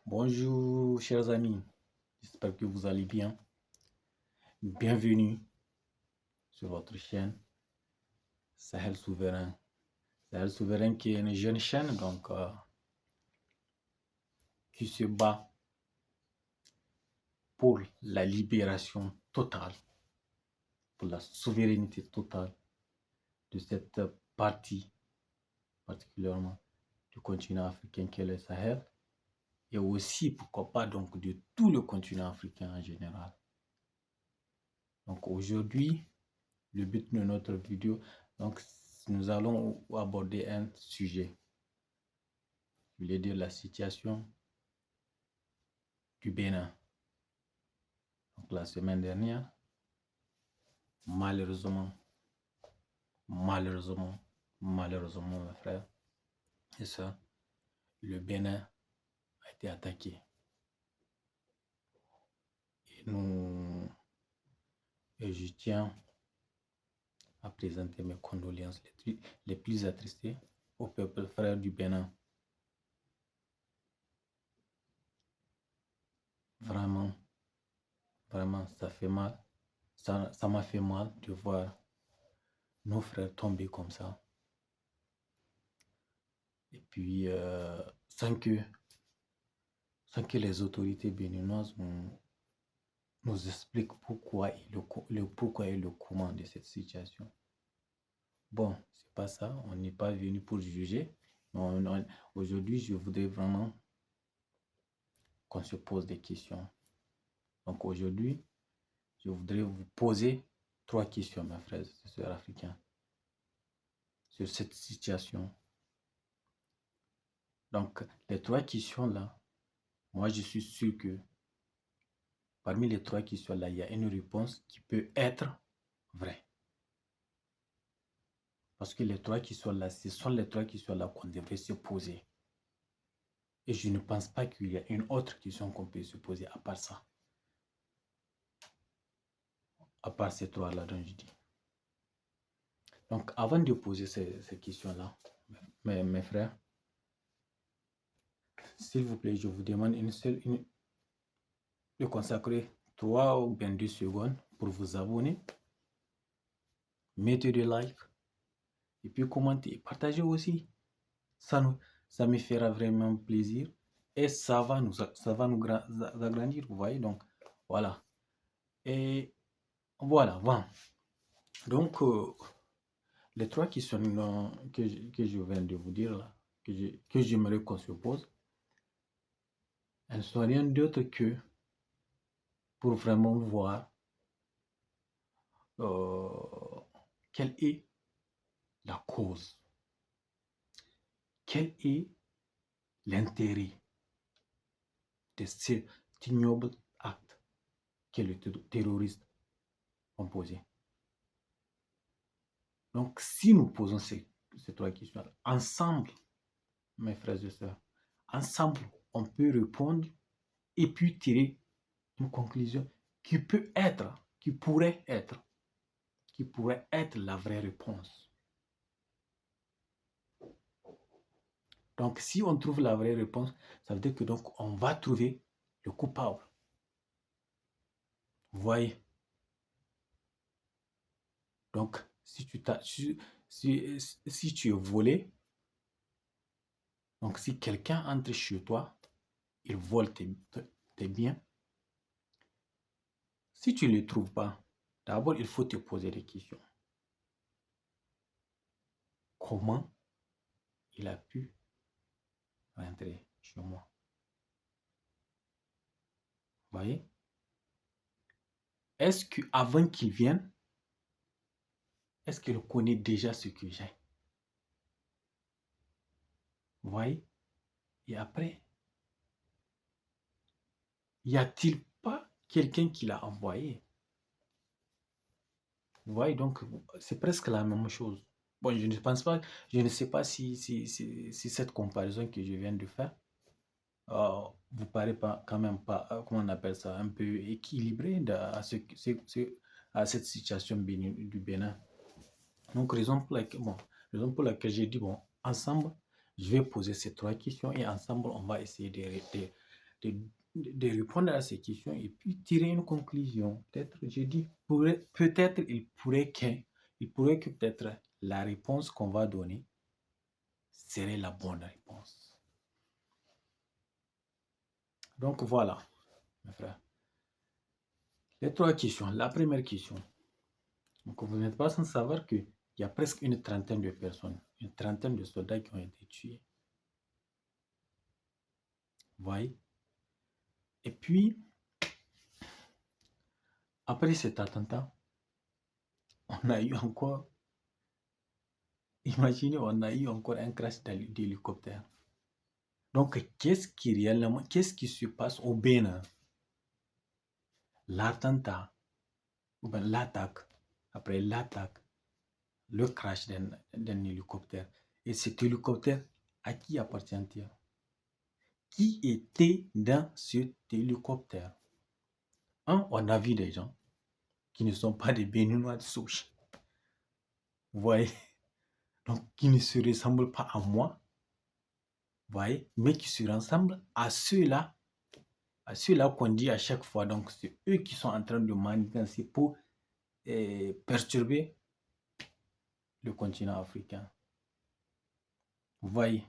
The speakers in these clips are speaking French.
Bonjour chers amis, j'espère que vous allez bien. Bienvenue sur votre chaîne Sahel Souverain. Sahel Souverain qui est une jeune chaîne qui se bat pour la libération totale, pour la souveraineté totale de cette partie, particulièrement du continent africain qu'est le Sahel, et aussi, pourquoi pas, donc de tout le continent africain en général. Donc aujourd'hui, le but de notre vidéo, donc nous allons aborder un sujet. Je voulais dire la situation du Bénin. Donc la semaine dernière, malheureusement, mes frères et sœurs, le Bénin a été attaqué. Et je tiens à présenter mes condoléances les plus attristées au peuple frère du Bénin. Vraiment, ça fait mal. Ça m'a fait mal de voir nos frères tomber comme ça. Et puis, sans que les autorités béninoises nous expliquent pourquoi et le comment de cette situation. Bon, c'est pas ça. On n'est pas venu pour juger. Aujourd'hui, je voudrais vraiment qu'on se pose des questions. Donc aujourd'hui, je voudrais vous poser 3 questions, mes frères et sœurs africains, sur cette situation. Donc, les 3 questions-là, moi, je suis sûr que parmi les 3 questions-là, il y a une réponse qui peut être vraie. Parce que les 3 questions-là, ce sont les 3 questions-là qu'on devrait se poser. Et je ne pense pas qu'il y a une autre question qu'on peut se poser à part ça. À part ces 3-là dont je dis. Donc, avant de poser ces questions-là, mes frères, s'il vous plaît, je vous demande de consacrer 3 ou bien 2 secondes pour vous abonner, mettez des likes, et puis commentez, partagez aussi. Ça me fera vraiment plaisir et ça va nous agrandir, vous voyez. Donc, voilà. Et voilà, bon. Donc, les 3 questions que je viens de vous dire là, que j'aimerais qu'on se pose, elles ne sont rien d'autre que pour vraiment voir quelle est la cause, quel est l'intérêt de cet ignoble acte que le terroriste a posé. Donc, si nous posons ces 3 questions ensemble, mes frères et sœurs, ensemble, on peut répondre et puis tirer une conclusion qui pourrait être la vraie réponse. Donc, si on trouve la vraie réponse, ça veut dire que donc on va trouver le coupable. Vous voyez? Donc, si tu es volé, donc si quelqu'un entre chez toi, il vole tes biens, si tu ne les trouves pas, d'abord il faut te poser des questions. Comment il a pu rentrer chez moi? Vous voyez? Est-ce qu'avant qu'il vienne, est-ce qu'il connaît déjà ce que j'ai? Vous voyez? Et après, y a-t-il pas quelqu'un qui l'a envoyé? Vous voyez, donc c'est presque la même chose. Bon, je ne sais pas si cette comparaison que je viens de faire vous paraît pas, quand même pas, comment on appelle ça, un peu équilibré à cette situation du Bénin. Donc, raison pour laquelle j'ai dit, bon, ensemble, je vais poser ces 3 questions et ensemble, on va essayer de répondre à ces questions et puis tirer une conclusion. Peut-être, je dis, peut-être il pourrait que peut-être la réponse qu'on va donner serait la bonne réponse. Donc voilà, mes frères. Les trois questions. La première question. Donc vous n'êtes pas sans savoir qu'il y a presque une trentaine de personnes, une trentaine de soldats qui ont été tués. Vous voyez? Et puis, après cet attentat, on a eu encore, imaginez, on a eu encore un crash d'hélicoptère. Donc, qu'est-ce qui se passe au Bénin? L'attentat, ou bien l'attaque, après l'attaque, le crash d'un hélicoptère. Et cet hélicoptère, à qui appartient-il? Qui était dans cet hélicoptère? On a vu des gens qui ne sont pas des Béninois de souche. Vous voyez? Donc, qui ne se ressemblent pas à moi. Vous voyez? Mais qui se ressemblent à ceux-là qu'on dit à chaque fois. Donc, c'est eux qui sont en train de manigancer pour perturber le continent africain. Vous voyez?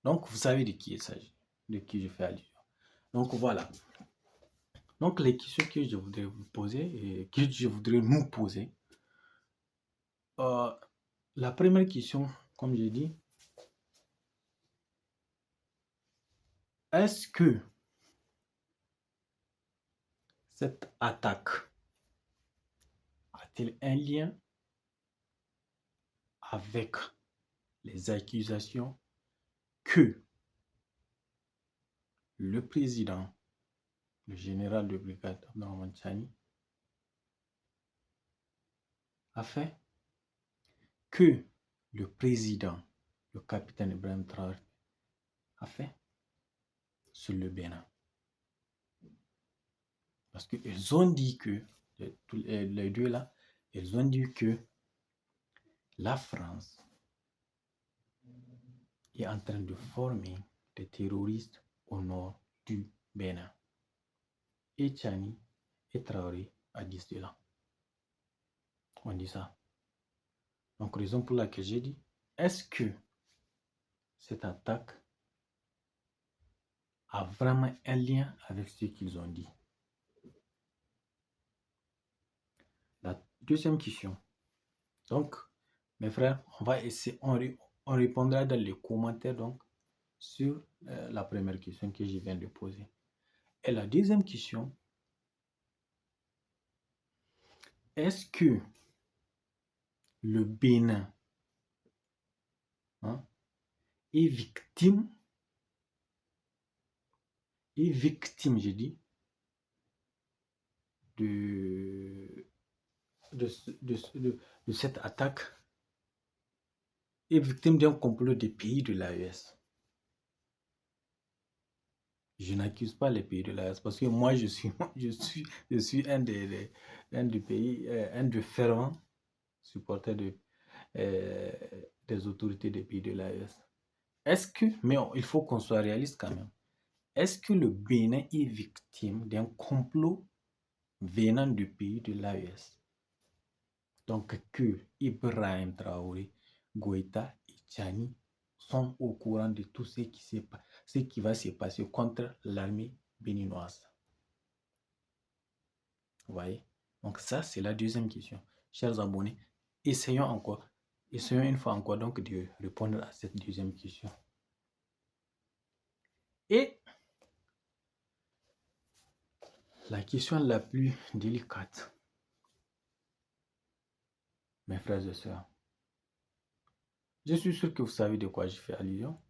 Donc, vous savez de qui il s'agit, de qui je fais allusion. Donc, voilà. Donc, les questions que je voudrais vous poser et que je voudrais nous poser. La première question, comme j'ai dit, est-ce que cette attaque a-t-elle un lien avec les accusations que le président, le général de brigade Abdourahmane Tchani, a fait, que le président, le capitaine Ibrahim Traoré, a fait sur le Bénin? Parce qu'ils ont dit que, les deux là, ils ont dit que la France est en train de former des terroristes au nord du Bénin. Et Tchani et Traoré a dit cela. On dit ça. Donc, raison pour laquelle j'ai dit, est-ce que cette attaque a vraiment un lien avec ce qu'ils ont dit? La deuxième question. Donc, mes frères, on va essayer, on répondra dans les commentaires donc sur la première question que je viens de poser. Et la deuxième question, est-ce que le Bénin est victime, je dis, de cette attaque, est victime d'un complot des pays de l'AES? Je n'accuse pas les pays de l'AES parce que moi je suis un des pays, un des fervents supporters des autorités des pays de l'AES. Est-ce que, mais il faut qu'on soit réaliste quand même, est-ce que le Bénin est victime d'un complot venant du pays de l'AES? Donc que Ibrahim Traoré, Goïta et Tchani sont au courant de tout ce qui va se passer contre l'armée béninoise. Vous voyez? Donc ça, c'est la deuxième question. Chers abonnés, essayons une fois encore donc de répondre à cette deuxième question. Et la question la plus délicate, mes frères et sœurs, je suis sûr que vous savez de quoi je fais allusion.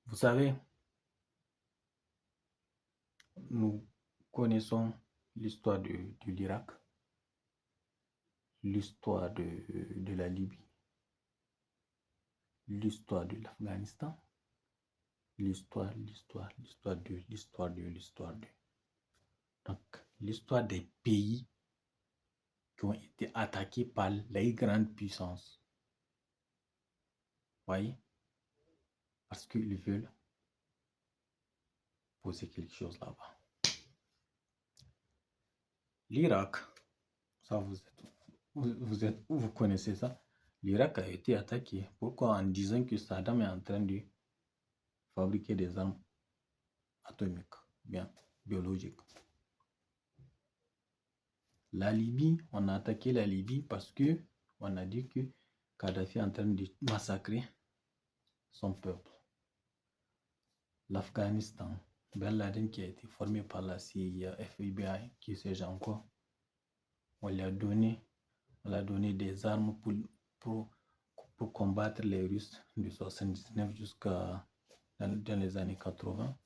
Vous savez, nous connaissons l'histoire de l'Irak, l'histoire de la Libye, l'histoire de l'Afghanistan, l'histoire de. Donc, l'histoire des pays qui ont été attaqués par les grandes puissances. Vous voyez? Parce qu'ils veulent poser quelque chose là-bas. L'Irak, ça vous connaissez ça. L'Irak a été attaqué. Pourquoi? En disant que Saddam est en train de fabriquer des armes atomiques, bien biologiques. La Libye, on a attaqué la Libye parce que on a dit que Kadhafi est en train de massacrer son peuple. L'Afghanistan, Ben Laden qui a été formé par la CIA, FBI, qui sais-je encore, on lui a donné des armes pour combattre les Russes de 79 jusqu'à dans les années 80.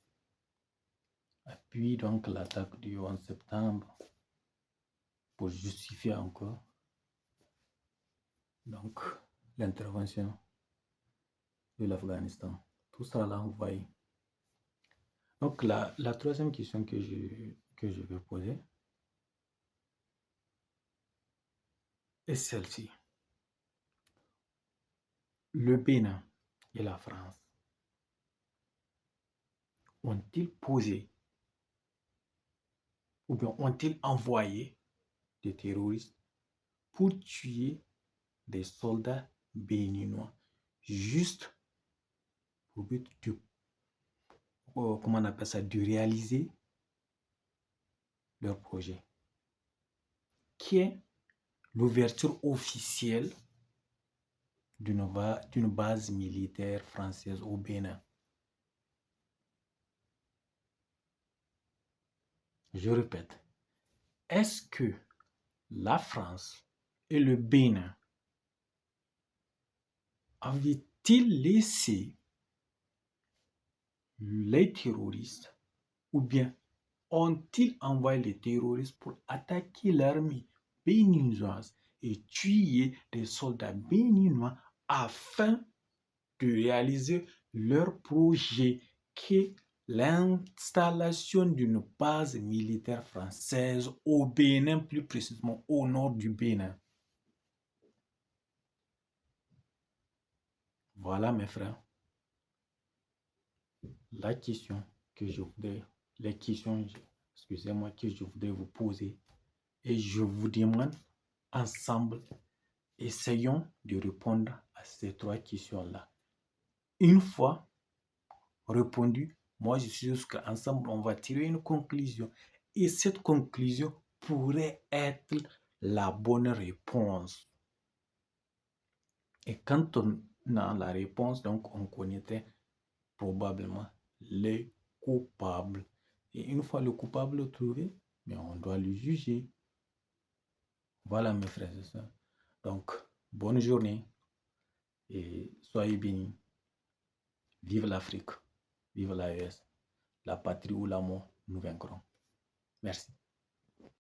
Et puis donc l'attaque du 11 septembre pour justifier encore donc l'intervention de l'Afghanistan. Tout ça là, vous voyez. Donc la troisième question que je vais poser est celle-ci. Le Bénin et la France ont-ils posé ou bien ont-ils envoyé des terroristes pour tuer des soldats béninois juste pour but de, comment on appelle ça, de réaliser leur projet, qui est l'ouverture officielle d'une base militaire française au Bénin. Je répète, est-ce que la France et le Bénin avaient-ils laissé les terroristes ou bien ont-ils envoyé les terroristes pour attaquer l'armée béninoise et tuer des soldats béninois afin de réaliser leur projet qui est l'installation d'une base militaire française au Bénin, plus précisément au nord du Bénin? Voilà mes frères, la question que je voudrais, les questions, excusez-moi, que je voudrais vous poser, et je vous demande ensemble, essayons de répondre à ces trois questions-là. Une fois répondu, moi je suis sûr qu'ensemble on va tirer une conclusion, et cette conclusion pourrait être la bonne réponse. Et quand on a la réponse, donc on connaîtrait probablement les coupables. Et une fois le coupable trouvé, mais on doit le juger. Voilà mes frères et sœurs. Donc, bonne journée et soyez bénis. Vive l'Afrique, vive l'AES, la patrie ou la mort, nous vaincrons. Merci.